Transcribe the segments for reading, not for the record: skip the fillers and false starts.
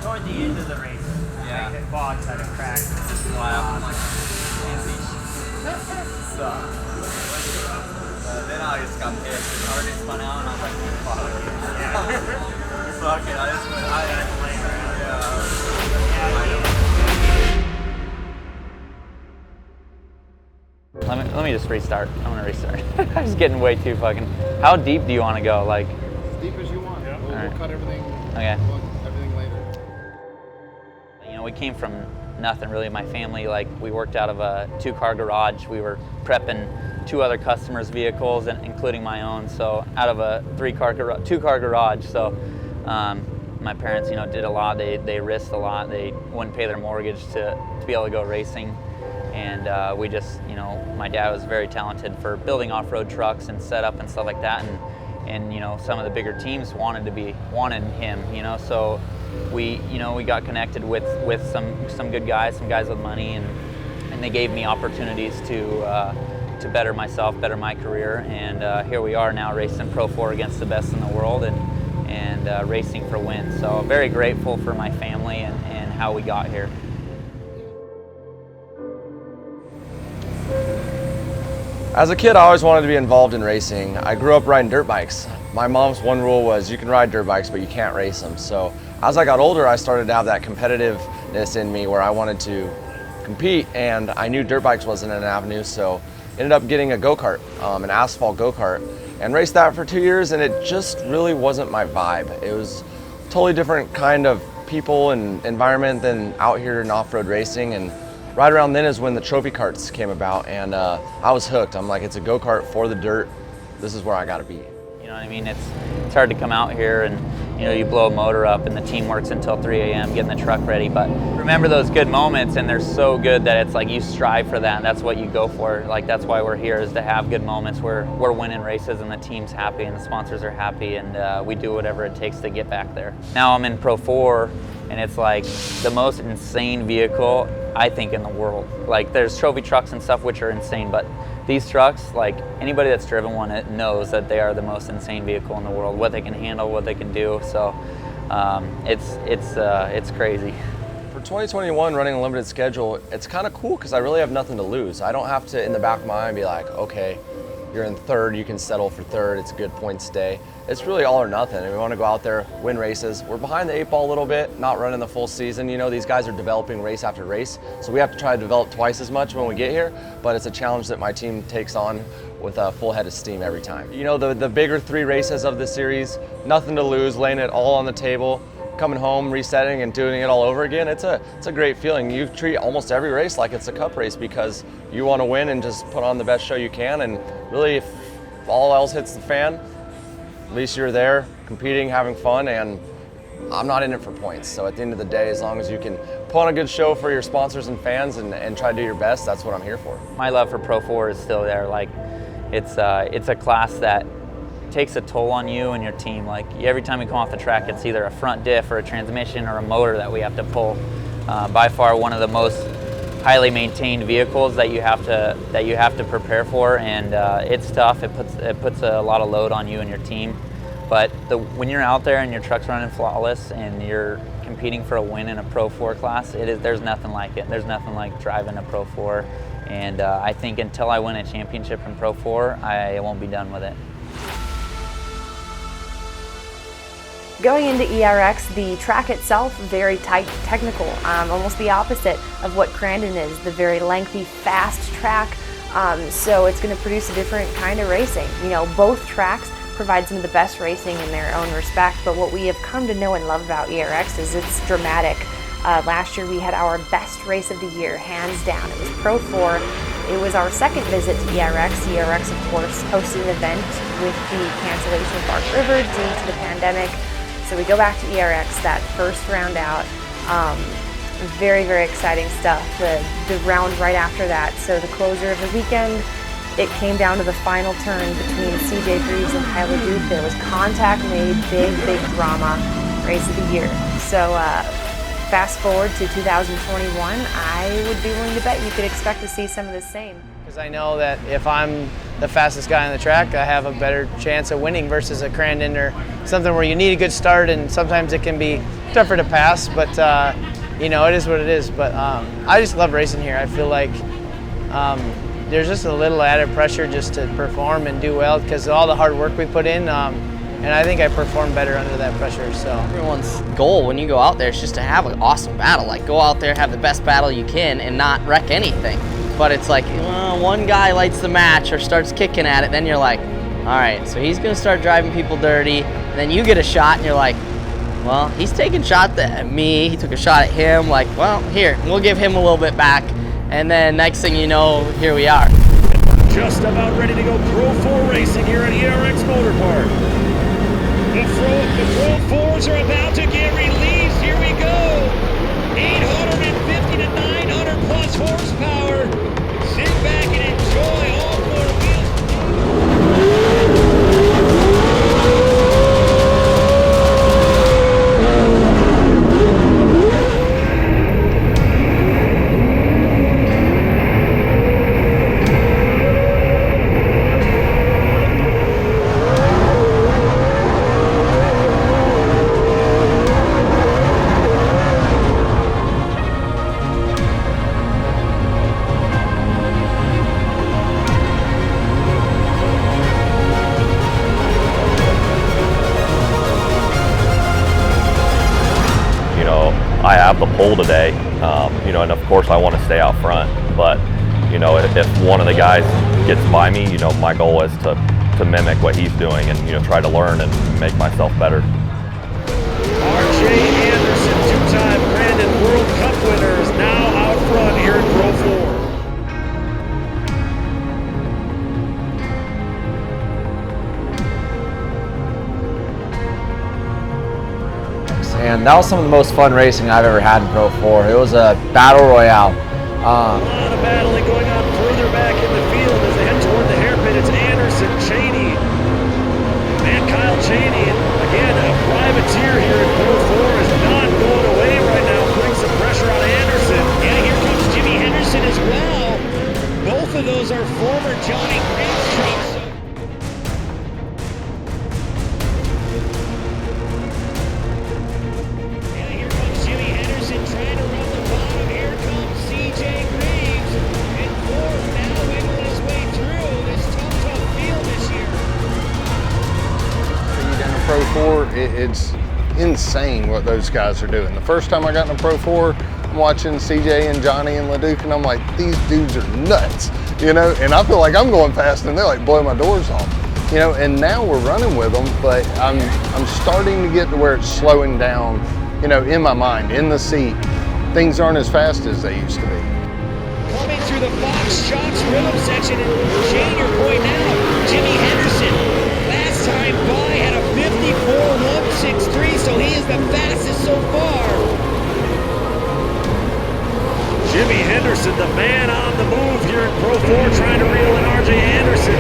toward the end of the race. Yeah. The quads had a crack. Wow. So, then I just got pissed. It already spun out, and I was like, fuck it. Fuck it. I just went, Let me just restart. I'm gonna restart. I'm just getting way too fucking. How deep do you want to go? Like as deep as you want. Yeah. We'll cut everything. Okay. Everything later. You know, we came from nothing really. My family, like, we worked out of a 2-car garage. We were prepping 2 other customers' vehicles, including my own. So out of a 2-car garage. So my parents, you know, did a lot. They risked a lot. They wouldn't pay their mortgage to be able to go racing. And we just, you know, my dad was very talented for building off-road trucks and setup and stuff like that. And you know, some of the bigger teams wanted him, you know. So we got connected with some good guys, some guys with money, and they gave me opportunities to better myself, better my career. And here we are now racing Pro 4 against the best in the world and racing for wins. So I'm very grateful for my family and how we got here. As a kid, I always wanted to be involved in racing. I grew up riding dirt bikes. My mom's one rule was you can ride dirt bikes, but you can't race them. So as I got older, I started to have that competitiveness in me where I wanted to compete, and I knew dirt bikes wasn't an avenue, so ended up getting a go-kart, an asphalt go-kart, and raced that for 2 years, and it just really wasn't my vibe. It was a totally different kind of people and environment than out here in off-road racing. And right around then is when the trophy carts came about, and I was hooked. I'm like, it's a go-kart for the dirt. This is where I gotta be. You know what I mean? It's hard to come out here and, you know, you blow a motor up and the team works until 3 a.m. getting the truck ready. But remember those good moments, and they're so good that it's like you strive for that, and that's what you go for. Like, that's why we're here, is to have good moments where we're winning races and the team's happy and the sponsors are happy, and we do whatever it takes to get back there. Now I'm in Pro 4, and it's like the most insane vehicle, I think, in the world. Like, there's trophy trucks and stuff which are insane, but these trucks, like, anybody that's driven one knows that they are the most insane vehicle in the world. What they can handle, what they can do. So it's crazy. For 2021, running a limited schedule, it's kind of cool because I really have nothing to lose. I don't have to, in the back of my mind, be like, okay, you're in third, you can settle for third, it's a good points day. It's really all or nothing, and we want to go out there, win races. We're behind the 8 ball a little bit, not running the full season. You know, these guys are developing race after race, so we have to try to develop twice as much when we get here, but it's a challenge that my team takes on with a full head of steam every time. You know, the bigger 3 races of the series, nothing to lose, laying it all on the table, coming home, resetting, and doing it all over again. It's a great feeling. You treat almost every race like it's a cup race because you want to win and just put on the best show you can, and really, if all else hits the fan, at least you're there competing, having fun, and I'm not in it for points. So at the end of the day, as long as you can put on a good show for your sponsors and fans and try to do your best, that's what I'm here for. My love for Pro 4 is still there. Like, it's a class that takes a toll on you and your team. Like, every time we come off the track, it's either a front diff or a transmission or a motor that we have to pull. By far one of the most highly maintained vehicles that you have to prepare for, and it's tough. It puts a lot of load on you and your team. But when you're out there and your truck's running flawless and you're competing for a win in a Pro 4 class, there's nothing like it. There's nothing like driving a Pro 4, and I think until I win a championship in Pro 4, I won't be done with it. Going into ERX, the track itself, very tight, technical, almost the opposite of what Crandon is, the very lengthy, fast track. So it's going to produce a different kind of racing. You know, both tracks provide some of the best racing in their own respect, but what we have come to know and love about ERX is it's dramatic. Last year we had our best race of the year, hands down. It was Pro 4. It was our second visit to ERX. ERX, of course, hosted an event with the cancellation of Bark River due to the pandemic. So we go back to ERX, that first round out. Very, very exciting stuff. The round right after that, so the closer of the weekend, it came down to the final turn between CJ Greaves and Tyler Duke. There was contact made, big, big drama, race of the year. So fast forward to 2021, I would be willing to bet you could expect to see some of the same. Because I know that if I'm the fastest guy on the track, I have a better chance of winning versus a Crandon or something where you need a good start, and sometimes it can be tougher to pass, but you know, it is what it is. But I just love racing here. I feel like there's just a little added pressure just to perform and do well because of all the hard work we put in, and I think I perform better under that pressure. So everyone's goal when you go out there is just to have an awesome battle. Like, go out there, have the best battle you can, and not wreck anything. But it's like, one guy lights the match or starts kicking at it, then you're like, all right, so he's gonna start driving people dirty, and then you get a shot and you're like, well, he's taking shots at me, he took a shot at him, like, well, here, we'll give him a little bit back. And then next thing you know, here we are. Just about ready to go Pro 4 racing here at ERX Motor Park. The Pro 4s are about to get released. Here we go. 850 to 900 plus horsepower. Sit back and enjoy all four wheels. I have the pole today, you know, and of course I want to stay out front, but you know, if one of the guys gets by me, you know, my goal is to mimic what he's doing and, you know, try to learn and make myself better. R.J. Anderson, two-time Crandon World Cup winner, is now out front here in Pro 4. And that was some of the most fun racing I've ever had in Pro 4. It was a battle royale. A lot of battling going on further back in the field as they head toward the hairpin. It's Anderson, Cheney, and Kyle Cheney. Again, a privateer here in Pro 4 is not going away right now, putting some pressure on Anderson. Yeah, here comes Jimmy Henderson as well. Both of those are former Johnny Graves teams. Pro 4, it's insane what those guys are doing. The first time I got in a Pro 4, I'm watching CJ and Johnny and LaDuke, and I'm like, these dudes are nuts, you know? And I feel like I'm going fast, and they're like blowing my doors off, you know? And now we're running with them, but I'm starting to get to where it's slowing down, you know, in my mind, in the seat. Things aren't as fast as they used to be. Coming through the Fox Shocks rhythm section, and Shane, you're pointing out, Jimmy Henderson. Last time by had a 54.163, so he is the fastest so far. Jimmy Henderson, the man on the move here in Pro 4, trying to reel in R.J. Anderson.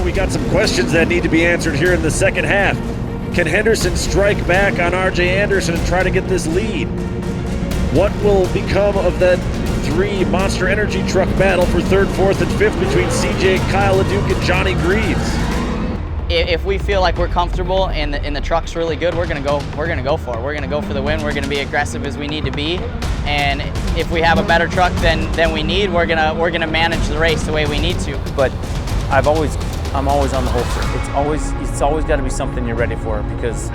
We got some questions that need to be answered here in the second half. Can Henderson strike back on R.J. Anderson and try to get this lead? What will become of that three Monster Energy truck battle for third, fourth, and fifth between CJ, Kyle LaDuke, and Johnny Greaves? If we feel like we're comfortable and the truck's really good, we're gonna go for it. We're gonna go for the win. We're gonna be aggressive as we need to be. And if we have a better truck than we need, we're gonna manage the race the way we need to. But I'm always on the holster. It's always got to be something you're ready for, because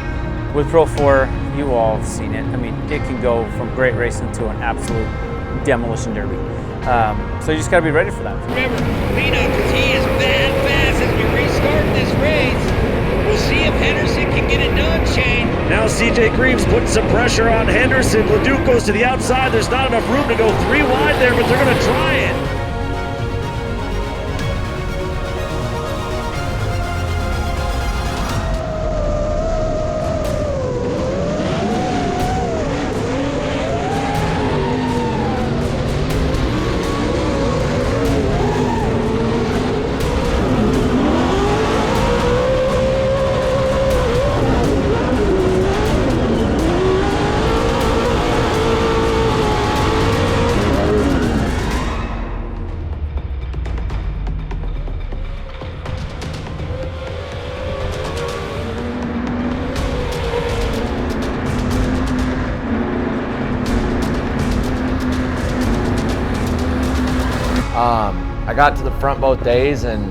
with Pro 4, you all have seen it. I mean, it can go from great racing to an absolute demolition derby. So you just got to be ready for that. Remember, Pino, because he is bad fast as we restart this race. We'll see if Henderson can get it done, Shane. Now CJ Greaves putting some pressure on Henderson. LaDuke goes to the outside. There's not enough room to go three wide there, but they're going to try it. I got to the front both days and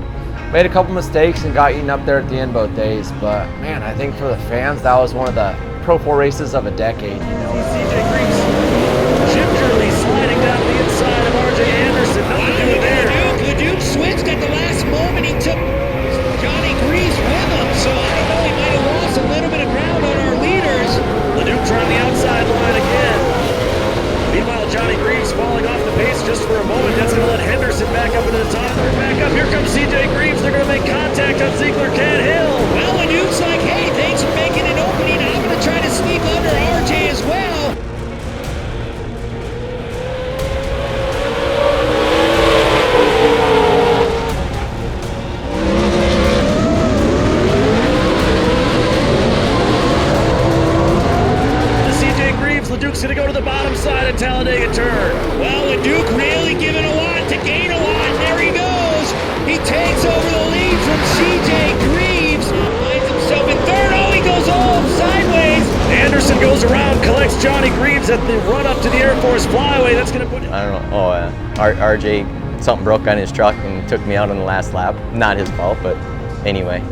made a couple mistakes and got eaten up there at the end both days. But man, I think for the fans, that was one of the Pro 4 races of a decade, you know. CJ Greaves gingerly sliding down the inside of RJ Anderson. Nothing to do there. LeDuc switched at the last moment. He took Johnny Greaves with him, so I don't know, he might have lost a little bit of ground on our leaders. LeDuc trying the outside line again. Meanwhile, Johnny Greaves falling off the pace just for a moment. That's going to let Henderson back up into the top. Back up. Here comes CJ Greaves. They're going to make contact on Ziegler Cat Hill. Well, LeDuc's like, hey, thanks for making an opening. I'm going to try to sneak under RJ as well. LeDuc's going to go to the bottom side of Talladega turn. Well, LeDuc really giving a lot to gain a lot. There he goes. He takes over the lead from CJ Greaves. Finds himself in third. Oh, he goes all sideways. Anderson goes around, collects Johnny Greaves at the run up to the Air Force Flyway. That's going to put... I don't know. RJ, something broke on his truck and took me out on the last lap. Not his fault, but anyway.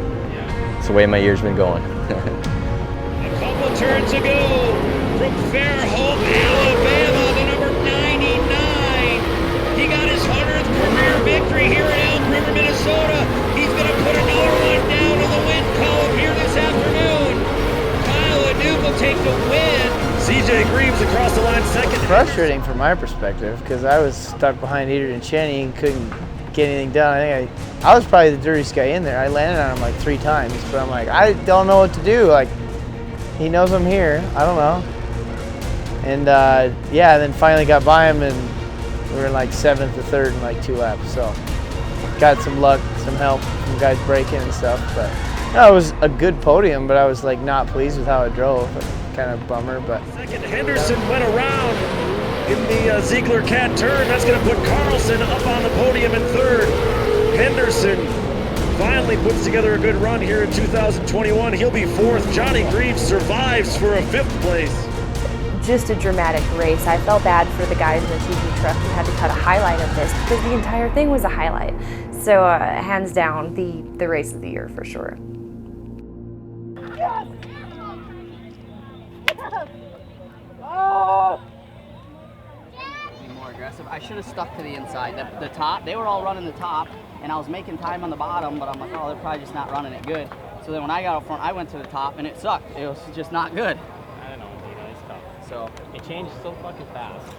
It's the way my year's been going. A couple turns ago. From Fairhope, Alabama, the number 99. He got his 100th career victory here in Elk River, Minnesota. He's going to put another one down on the win column here this afternoon. Kyle LeDuc will take the win. CJ Greaves across the line second. Frustrating from my perspective because I was stuck behind Eater and Cheney and couldn't get anything done. I was probably the dirtiest guy in there. I landed on him like 3 times, but I'm like, I don't know what to do. Like, he knows I'm here. I don't know. And yeah, then finally got by him and we were in like 7th to 3rd in like 2 laps. So got some luck, some help from guys braking and stuff. But no, it was a good podium, but I was like not pleased with how it drove. Kind of bummer, but. Second, Henderson went around in the Ziegler Cat turn. That's going to put Carlson up on the podium in 3rd. Henderson finally puts together a good run here in 2021. He'll be 4th. Johnny Greaves survives for a 5th place. Just a dramatic race. I felt bad for the guys in the TV truck who had to cut a highlight of this because the entire thing was a highlight. So hands down, the race of the year for sure. Yes! Oh! Be more aggressive. I should have stuck to the inside. The top, they were all running the top, and I was making time on the bottom, but I'm like, oh, they're probably just not running it good. So then when I got up front, I went to the top, and it sucked. It was just not good. I don't know, Tito. It's tough. So it changed so fucking fast.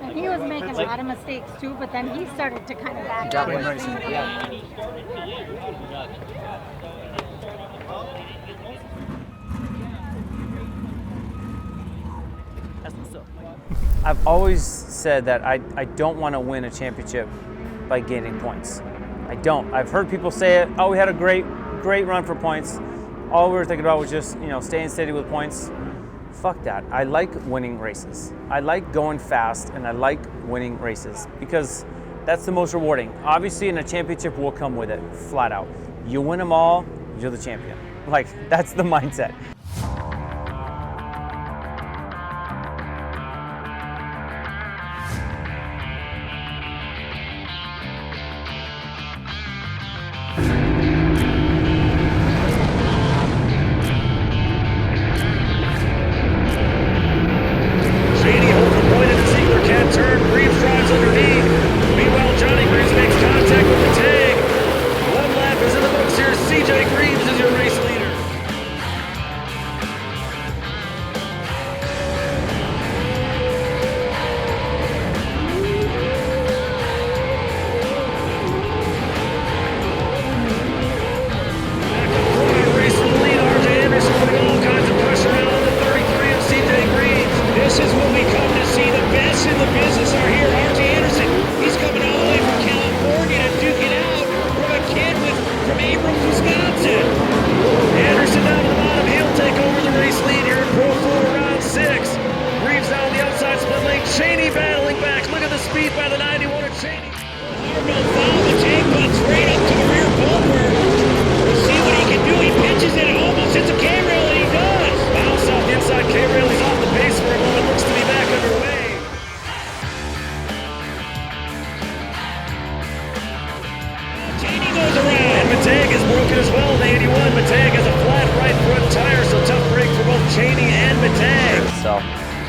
And he was making a lot of mistakes too, but then he started to kind of back up. Yeah. I've always said that I don't want to win a championship by gaining points. I don't. I've heard people say it. Oh, we had a great run for points. All we were thinking about was just, staying steady with points. Fuck that. I like winning races. I like going fast, and I like winning races because that's the most rewarding. Obviously, in a championship will come with it, flat out. You win them all, you're the champion. Like, that's the mindset.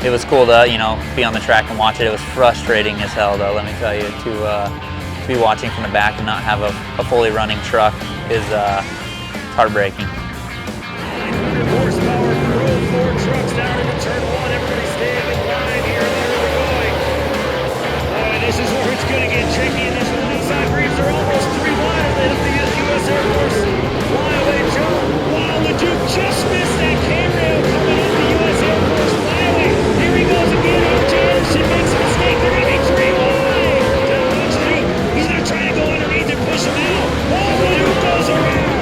it was cool to, you know, be on the track and watch it. It was frustrating as hell, though, let me tell you, to be watching from the back and not have a fully running truck is heartbreaking. 900 horsepower Pro 4 trucks down into turn 1. Everybody stay in line here. There we're going. This is where it's going to get tricky. And this one inside Reeves are almost 3 miles. They hit the U.S. Air Force flyaway jump. Wow, the Duke just missed that K-rail coming up the U.S. Air Force flyaway. Here he goes again. Anderson makes a mistake. They're going to be 3 wide. He's going to try to go underneath and push him out. Oh, the Duke goes around.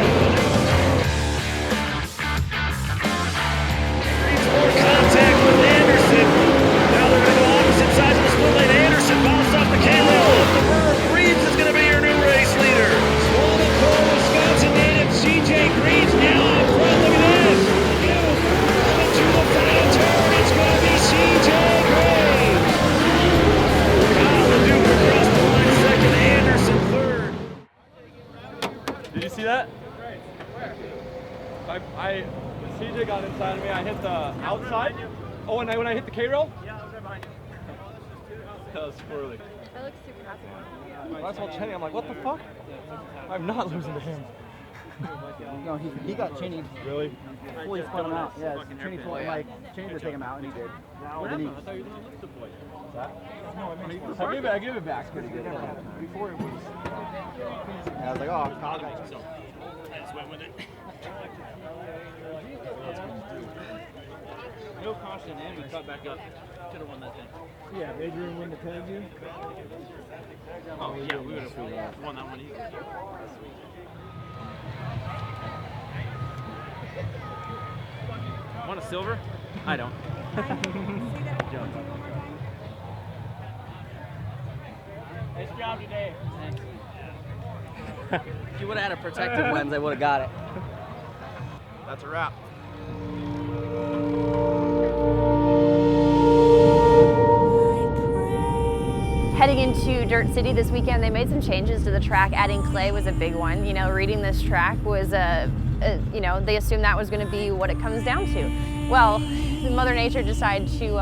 More contact with Anderson. Now they're going to go opposite sides of the split lane. Anderson bounced off the K-rail off the berm. Reeves is going to be your new race leader. Swallow Pro, Wisconsin native CJ Greaves now up front. Look at this. Coming to the final turn. It's going to be CJ Greaves. Kyle LeDuc across the line second. Anderson third. Did you see that? CJ got inside of me. I hit the outside. Oh, and when I hit the K-rail? Yeah, I was right behind you. That was squirrely. That looks super happy. I saw Cheney. I'm like, what the fuck? I'm not losing to him. No, he got Cheney. Really? Fully spun him out. Yeah, Cheney told him, like, Cheney to take him out, and he did. What happened? I thought you were going to lose the boy. No, I gave it back pretty good. Before it was. And I was like, oh, Kyle got you. Went with it. No caution, and we cut back up. Could have won that thing. Yeah, Adrian win the Podium. Oh, yeah, we would have won that one easily. Want a silver? I don't. Nice job today. If you would have had a protective lens, I would have got it. That's a wrap. Heading into Dirt City this weekend, they made some changes to the track. Adding clay was a big one. You know, reading this track was you know, they assumed that was going to be what it comes down to. Well, Mother Nature decided to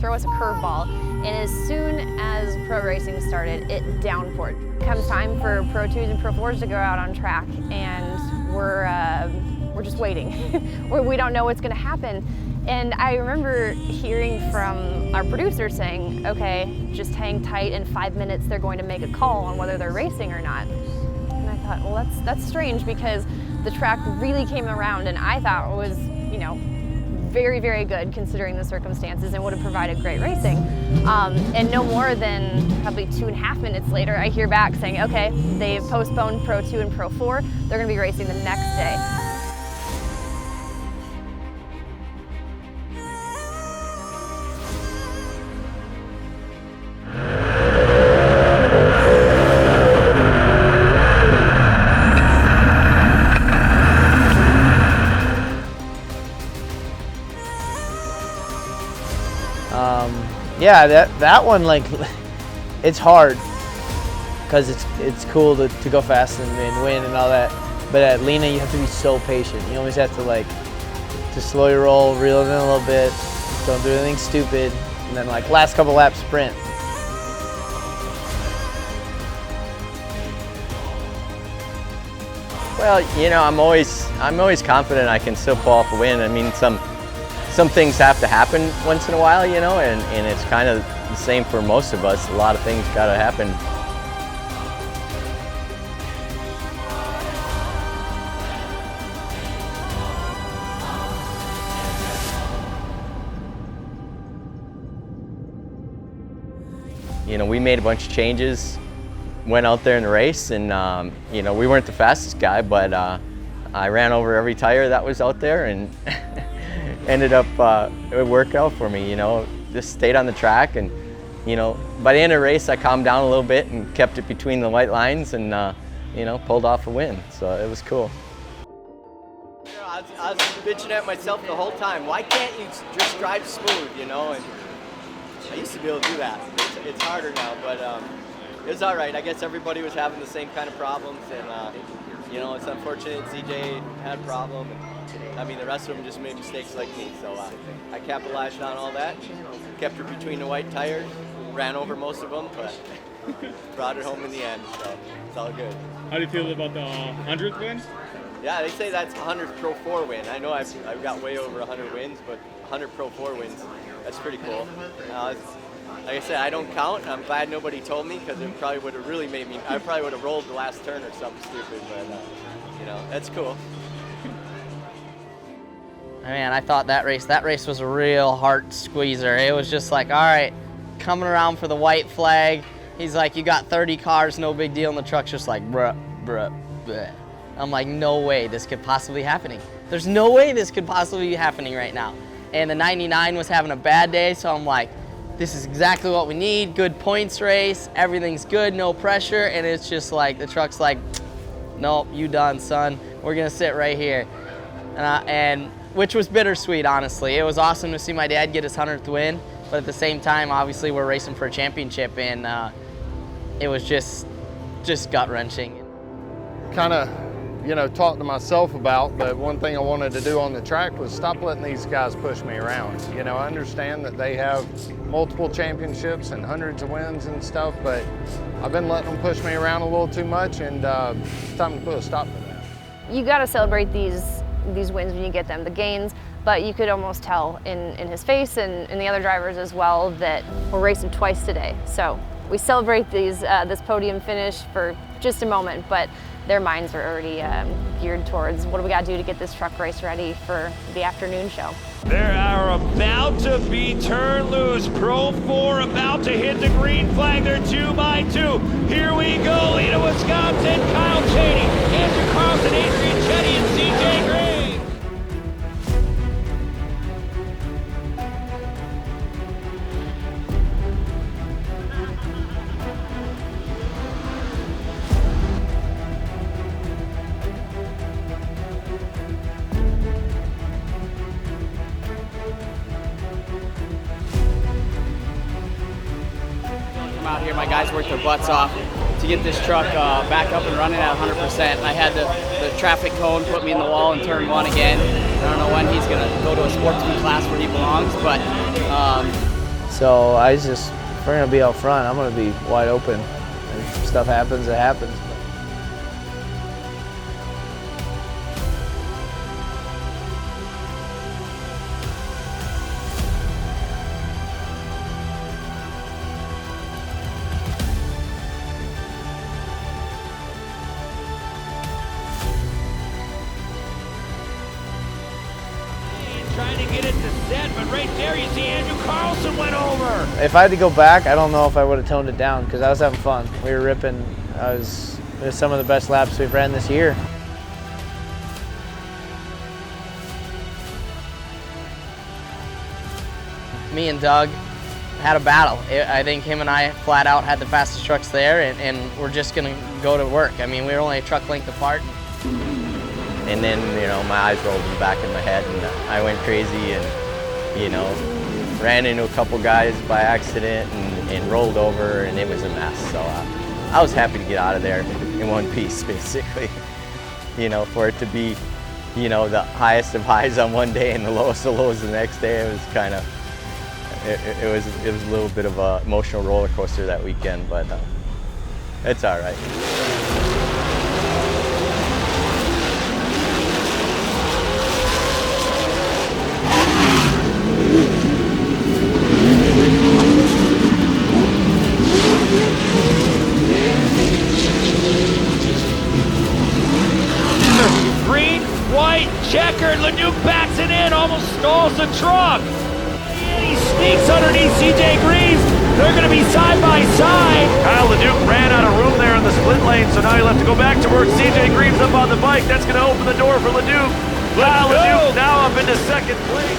throw us a curveball, and as soon as pro racing started, it downpoured. It comes time for Pro 2s and Pro 4s to go out on track, and we're just waiting. We don't know what's going to happen. And I remember hearing from our producer saying, okay, just hang tight, in 5 minutes they're going to make a call on whether they're racing or not. And I thought, well, that's strange, because the track really came around, and I thought it was, you know, very, very good considering the circumstances, and would have provided great racing. And no more than probably 2.5 minutes later, I hear back saying, okay, they've postponed Pro 2 and Pro 4. They're going to be racing the next day. Yeah, that one, like, it's hard because it's cool to go fast and win and all that. But at Lena, you have to be so patient. You always have to, like, to slow your roll, reel it in a little bit, don't do anything stupid, and then, like, last couple laps sprint. Well, you know, I'm always confident I can still pull off a win. I mean, some things have to happen once in a while, you know, and it's kind of the same for most of us. A lot of things got to happen. You know, we made a bunch of changes, went out there in the race, and you know, we weren't the fastest guy, but I ran over every tire that was out there, and ended up, it worked out for me, you know. Just stayed on the track, and, you know, by the end of the race, I calmed down a little bit and kept it between the white lines, and, you know, pulled off a win. So it was cool. You know, I was bitching at myself the whole time. Why can't you just drive smooth, you know? And I used to be able to do that. It's harder now, but it was all right. I guess everybody was having the same kind of problems, and, you know, it's unfortunate CJ had a problem. I mean, the rest of them just made mistakes like me. So I capitalized on all that, kept her between the white tires, ran over most of them, but brought it home in the end. So it's all good. How do you feel about the 100th win? Yeah, they say that's 100th Pro 4 win. I know I've got way over 100 wins, but 100 Pro 4 wins, that's pretty cool. Like I said, I don't count. I'm glad nobody told me because it probably would have really made me, I probably would have rolled the last turn or something stupid, but you know, that's cool. Man, I thought that race was a real heart squeezer. It was just like, all right, coming around for the white flag. He's like, you got 30 cars, no big deal. And the truck's just like, bruh, bruh, bruh. I'm like, no way this could possibly be happening. There's no way this could possibly be happening right now. And the 99 was having a bad day, so I'm like, this is exactly what we need. Good points race, everything's good, no pressure. And it's just like, the truck's like, nope, you done, son. We're gonna sit right here. And which was bittersweet, honestly. It was awesome to see my dad get his 100th win, but at the same time, obviously, we're racing for a championship, and it was just gut-wrenching. Kind of, you know, talk to myself about, but one thing I wanted to do on the track was stop letting these guys push me around. You know, I understand that they have multiple championships and hundreds of wins and stuff, but I've been letting them push me around a little too much, and it's time to put a stop to that. You got to celebrate these wins when you get them, the gains, but you could almost tell in his face and the other drivers as well that we're racing twice today. So we celebrate this podium finish for just a moment, but their minds are already geared towards what do we got to do to get this truck race ready for the afternoon show. They are about to be turned loose. Pro 4 about to hit the green flag. They're 2 by 2. Here we go. Lead of Wisconsin, Kyle Cheney, Andrew Carlson, Adrian Chetty, and CJ Gray. Out here, my guys worked their butts off to get this truck back up and running at 100%. I had the traffic cone put me in the wall in turn 1 again. I don't know when he's going to go to a sportsman class where he belongs, but So if we're going to be out front, I'm going to be wide open. If stuff happens, it happens. Trying to get it to set, but right there you see Andrew Carlson went over. If I had to go back, I don't know if I would have toned it down because I was having fun. We were ripping. It was some of the best laps we've ran this year. Me and Doug had a battle. I think him and I flat out had the fastest trucks there, and we're just gonna go to work. I mean, we were only a truck length apart. And then, you know, my eyes rolled in the back of my head and I went crazy and, you know, ran into a couple guys by accident and rolled over, and it was a mess. So I was happy to get out of there in one piece, basically. You know, for it to be, you know, the highest of highs on one day and the lowest of lows the next day, it was kind of, it was a little bit of an emotional roller coaster that weekend, but it's all right. Green, white, checkered. Leduc backs it in, almost stalls the truck. And he sneaks underneath CJ Greaves. They're going to be side by side. Kyle Leduc ran out of room there in the split lane, so now he'll have to go back to work. CJ Greaves up on the bike. That's going to open the door for Leduc. Kyle Leduc now up into second place.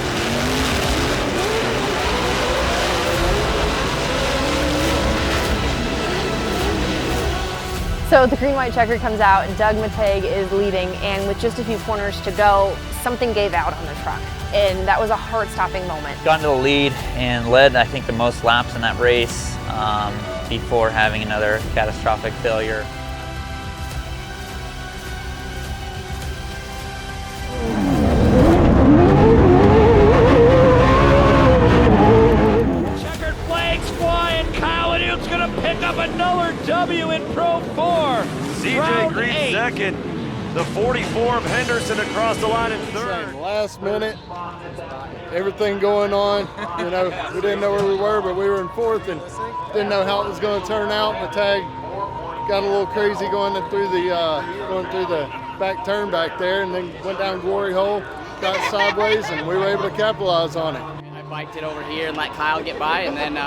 So the green-white checker comes out and Doug Mateg is leading, and with just a few corners to go, something gave out on the truck. And that was a heart-stopping moment. Got into the lead and led, I think, the most laps in that race before having another catastrophic failure. W in Pro 4. CJ Round Green 8. second. The 44 of Henderson across the line in third. Last minute, everything going on. You know, we didn't know where we were, but we were in fourth and didn't know how it was going to turn out. The tag got a little crazy going through the back turn back there, and then went down glory hole, got sideways, and we were able to capitalize on it. I biked it over here and let Kyle get by, and then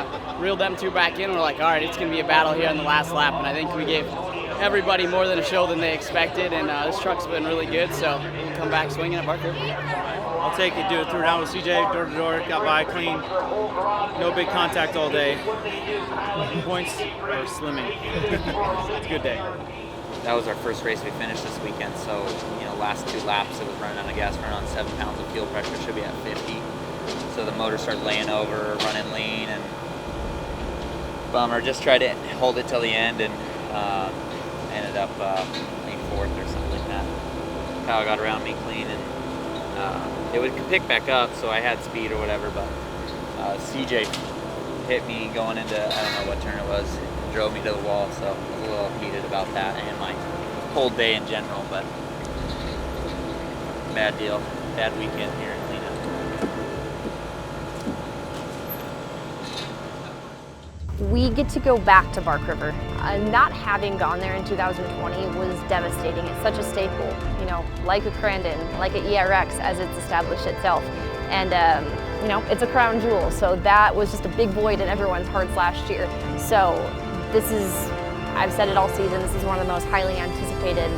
reeled them two back in. We're like, all right, it's going to be a battle here in the last lap, and I think we gave everybody more than a show than they expected, and this truck's been really good, so we'll come back swinging at Barker. I'll take it, dude. Threw down with CJ, door to door, got by clean. No big contact all day. Points are slimming. It's a good day. That was our first race we finished this weekend, so last 2 laps it was running out of gas, running on 7 pounds of fuel pressure, should be at 50. So the motor started laying over, running lean, and bummer. Just tried to hold it till the end, and ended up maybe 4th or something like that. Kyle got around me clean, and it would pick back up, so I had speed or whatever, but CJ hit me going into, I don't know what turn it was, and drove me to the wall, so I was a little heated about that and my whole day in general, but bad deal, bad weekend here in cleanup. We get to go back to Bark River. Not having gone there in 2020 was devastating. It's such a staple, like a Crandon, like a ERX as it's established itself. And it's a crown jewel. So that was just a big void in everyone's hearts last year. So this is, I've said it all season, this is one of the most highly anticipated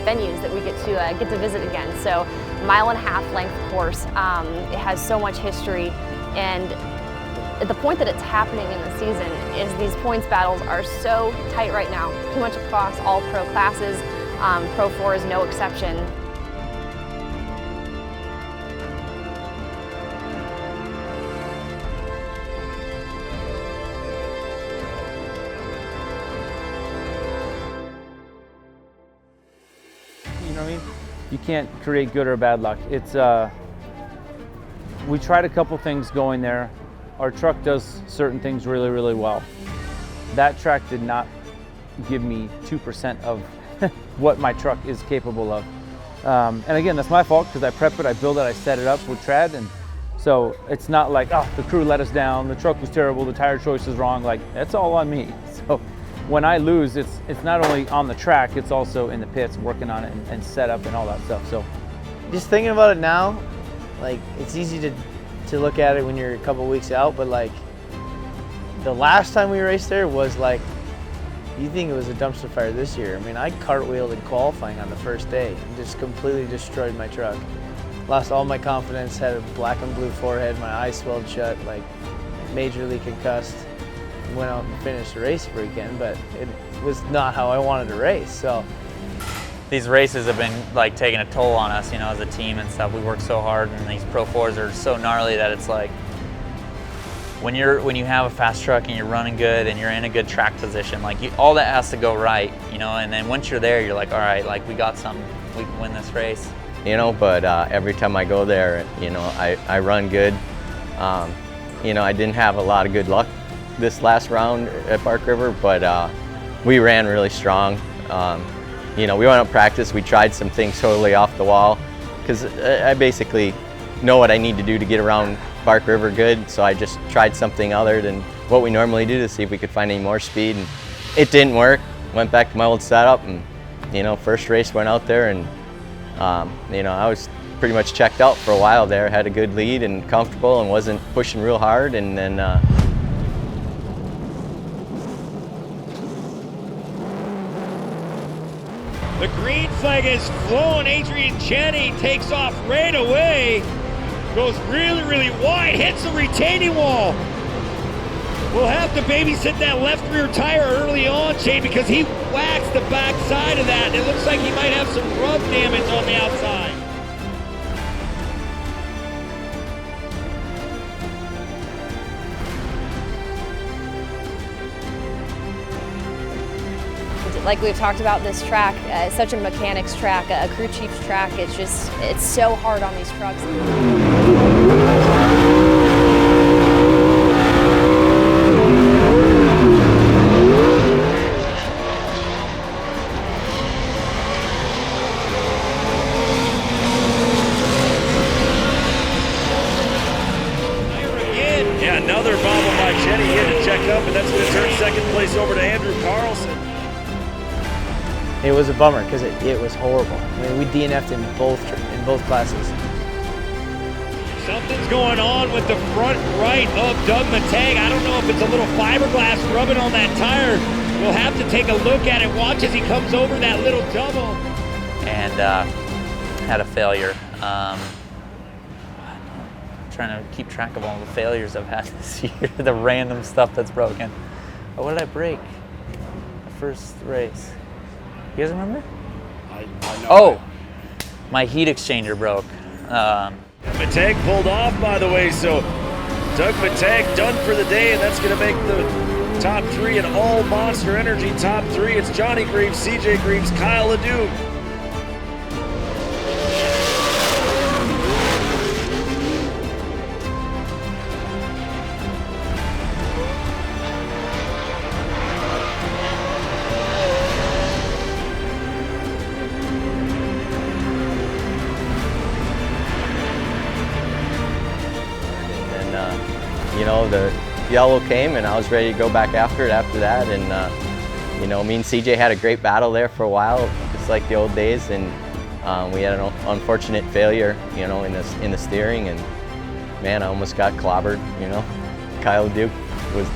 venues that we get to visit again. So 1.5 mile length course. It has so much history, and at the point that it's happening in the season is these points battles are so tight right now, pretty much across all pro classes. Pro 4 is no exception. You know what I mean? You can't create good or bad luck. It's we tried a couple things going there. Our truck does certain things really, really well. That track did not give me 2% of what my truck is capable of. And again, that's my fault because I prep it, I build it, I set it up with trad, and so it's not like, oh, the crew let us down, the truck was terrible, the tire choice is wrong. Like, that's all on me. So when I lose, it's not only on the track, it's also in the pits, working on it and set up and all that stuff. So just thinking about it now, like, it's easy to look at it when you're a couple weeks out, but like the last time we raced there was like, you think it was a dumpster fire this year. I mean, I cartwheeled in qualifying on the first day and just completely destroyed my truck. Lost all my confidence, had a black and blue forehead, my eyes swelled shut, like majorly concussed. Went out and finished the race weekend, but it was not how I wanted to race. So these races have been like taking a toll on us, as a team and stuff. We work so hard, and these Pro 4s are so gnarly that it's like when you have a fast truck and you're running good and you're in a good track position, like all that has to go right, and then once you're there, you're like, all right, like we got something, we can win this race. But every time I go there, I run good. I didn't have a lot of good luck this last round at Bark River, but we ran really strong. We went out practice, we tried some things totally off the wall, because I basically know what I need to do to get around Bark River good, so I just tried something other than what we normally do to see if we could find any more speed, and it didn't work. Went back to my old setup, and first race went out there, and I was pretty much checked out for a while there, had a good lead and comfortable and wasn't pushing real hard, and then the green flag is flown. Adrian Jenney takes off right away. Goes really, really wide, hits the retaining wall. We'll have to babysit that left rear tire early on, Shane, because he waxed the back side of that. And it looks like he might have some rub damage on the outside. Like we've talked about, this track, it's such a mechanics track, a crew chief's track. It's so hard on these trucks. Yeah, another bobble by Jenny. He had to check up, and that's going to turn second place over to Andrew Carlson. It was a bummer because it was horrible. I mean, we DNF'd in both classes. Something's going on with the front right of Doug Mateg. I don't know if it's a little fiberglass rubbing on that tire. We'll have to take a look at it. Watch as he comes over that little double. And had a failure. Trying to keep track of all the failures I've had this year, the random stuff that's broken. Oh, what did I break? The first race. You guys remember? I know. Oh, my heat exchanger broke. Mateg pulled off, by the way, so Doug Mateg done for the day, and that's going to make the top 3 in all Monster Energy top 3. It's Johnny Greaves, CJ Greaves, Kyle LeDuc. You know, the yellow came and I was ready to go back after it after that. And, you know, me and CJ had a great battle there for a while, just like the old days. And we had an unfortunate failure, you know, in the steering. And, man, I almost got clobbered, you know. Kyle Duke was,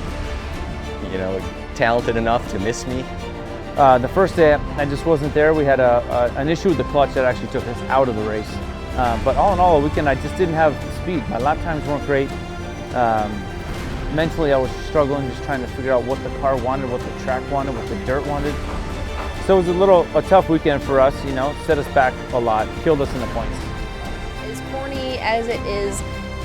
you know, talented enough to miss me. The first day, I just wasn't there. We had an issue with the clutch that actually took us out of the race. But all in all, the weekend, I just didn't have speed. My lap times weren't great. Mentally, I was struggling, just trying to figure out what the car wanted, what the track wanted, what the dirt wanted. So it was a tough weekend for us, you know, set us back a lot, killed us in the points. As corny as it is,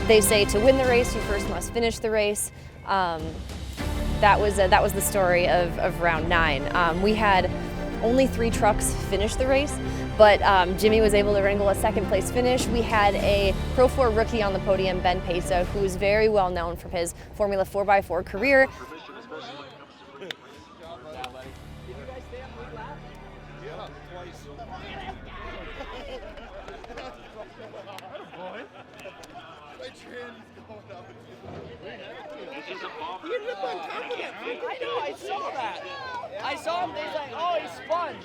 they say to win the race, you first must finish the race. That was the story of round 9. We had only 3 trucks finish the race, but Jimmy was able to wrangle a second place finish. We had a Pro 4 rookie on the podium, Ben Pesa, who's very well known from his Formula 4x4 career. I know, I saw that. I saw him, he's like, oh, he spun.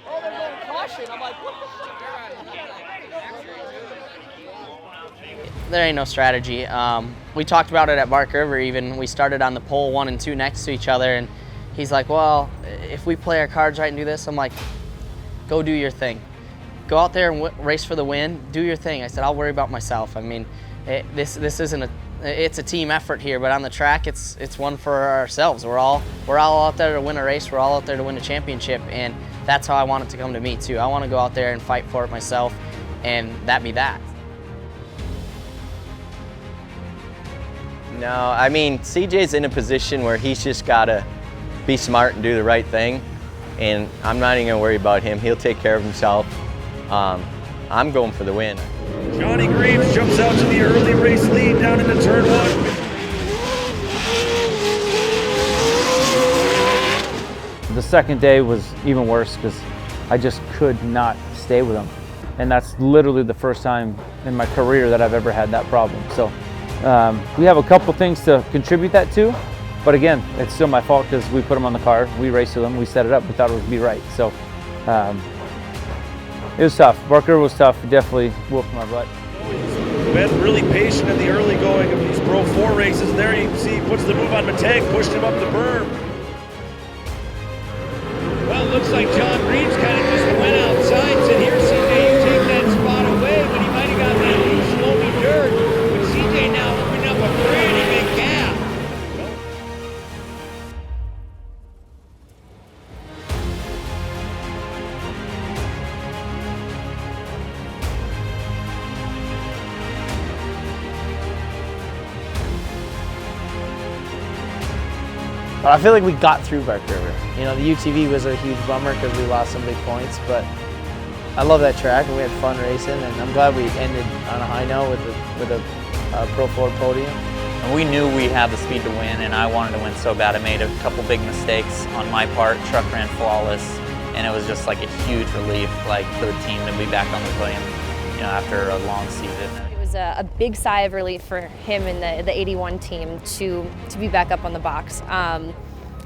Oh, they're going caution. I'm like, what the fuck? There ain't no strategy. We talked about it at Bark River even. We started on the pole 1 and 2 next to each other, and he's like, well, if we play our cards right and do this, I'm like, go do your thing. Go out there and race for the win, do your thing. I said, I'll worry about myself. I mean, this isn't it's a team effort here, but on the track, it's one for ourselves. We're all out there to win a race. We're all out there to win a championship, and that's how I want it to come to me too. I want to go out there and fight for it myself, and that be that. No, I mean, CJ's in a position where he's just got to be smart and do the right thing, and I'm not even going to worry about him. He'll take care of himself. I'm going for the win. Johnny Greaves jumps out to the early race lead down into turn 1. The second day was even worse because I just could not stay with him. And that's literally the first time in my career that I've ever had that problem. So we have a couple things to contribute that to, but again, it's still my fault because we put him on the car, we raced with him, we set it up, we thought it would be right. So it was tough. Barker was tough. He definitely whooped my butt. Ben really patient in the early going of these Pro 4 races. There you can see he puts the move on Mateg, pushed him up the berm. Well, it looks like John Greaves kind of just went outside and said, here, CJ, you take that spot away, but he might have got that loose, slopey dirt. But CJ now opening up a pretty big gap. But I feel like we got through Bark River. You know, the UTV was a huge bummer because we lost some big points, but I love that track and we had fun racing, and I'm glad we ended on a high note with a Pro 4 podium. And we knew we had the speed to win, and I wanted to win so bad. I made a couple big mistakes on my part. Truck ran flawless, and it was just like a huge relief, like for the team to be back on the podium, you know, after a long season. It was a big sigh of relief for him and the 81 team to be back up on the box.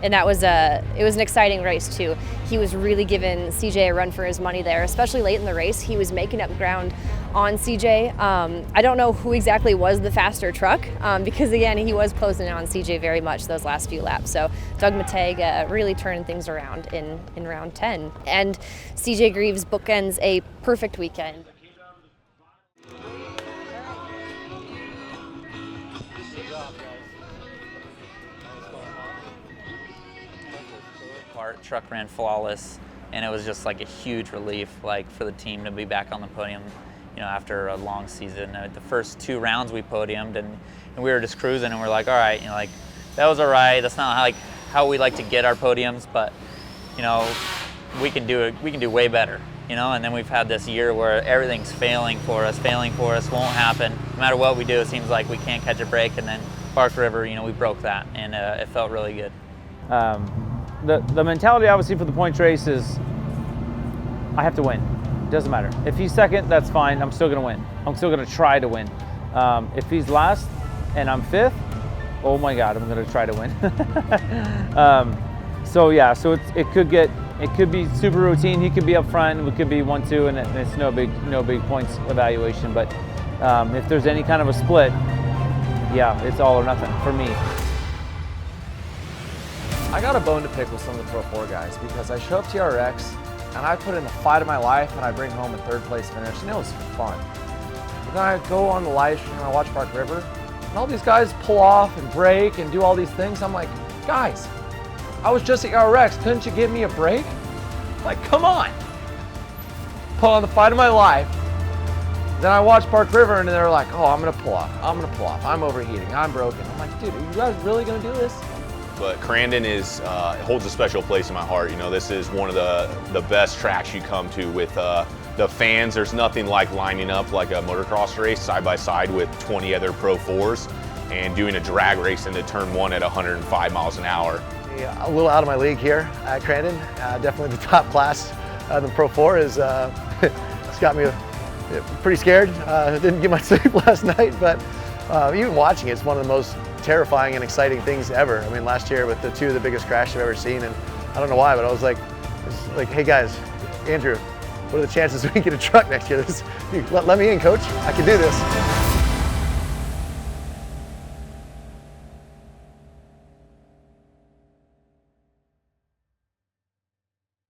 And it was an exciting race too. He was really giving CJ a run for his money there, especially late in the race. He was making up ground on CJ. I don't know who exactly was the faster truck because again, he was closing in on CJ very much those last few laps. So Doug Mateg really turning things around in round 10. And CJ Greaves bookends a perfect weekend. Truck ran flawless, and it was just like a huge relief, like for the team to be back on the podium, you know, after a long season. The first 2 rounds we podiumed, and we were just cruising, and we're like, all right, you know, like that was all right. That's not how we like to get our podiums, but you know, we can do it. We can do way better, you know. And then we've had this year where everything's failing for us, won't happen. No matter what we do, it seems like we can't catch a break. And then Park River, you know, we broke that, and it felt really good. The mentality obviously for the points race is I have to win. It doesn't matter. If he's second, that's fine. I'm still going to win. I'm still going to try to win. If he's last and I'm 5th, oh my God, I'm going to try to win. So yeah, so it could be super routine. He could be up front, and we could be 1-2, and it's no big points evaluation. But if there's any kind of a split, yeah, it's all or nothing for me. I got a bone to pick with some of the Pro 4 guys because I show up to RX and I put in the fight of my life and I bring home a 3rd place finish, and it was fun. But then I go on the live stream and I watch Park River, and all these guys pull off and break and do all these things. I'm like, guys, I was just at RX, couldn't you give me a break? Like, come on. Put on the fight of my life. Then I watch Park River and they're like, oh, I'm gonna pull off, I'm overheating, I'm broken. I'm like, dude, are you guys really gonna do this? But Crandon holds a special place in my heart. You know, this is one of the best tracks you come to with the fans. There's nothing like lining up like a motocross race side by side with 20 other Pro 4s and doing a drag race into turn 1 at 105 miles an hour. Yeah, a little out of my league here at Crandon. Definitely the top class. The Pro 4 it's got me pretty scared. Didn't get my sleep last night, but even watching it's one of the most terrifying and exciting things ever. I mean, last year with the 2 of the biggest crashes I've ever seen, and I don't know why, but I was like, hey guys, Andrew, what are the chances we can get a truck next year? Let me in, coach. I can do this.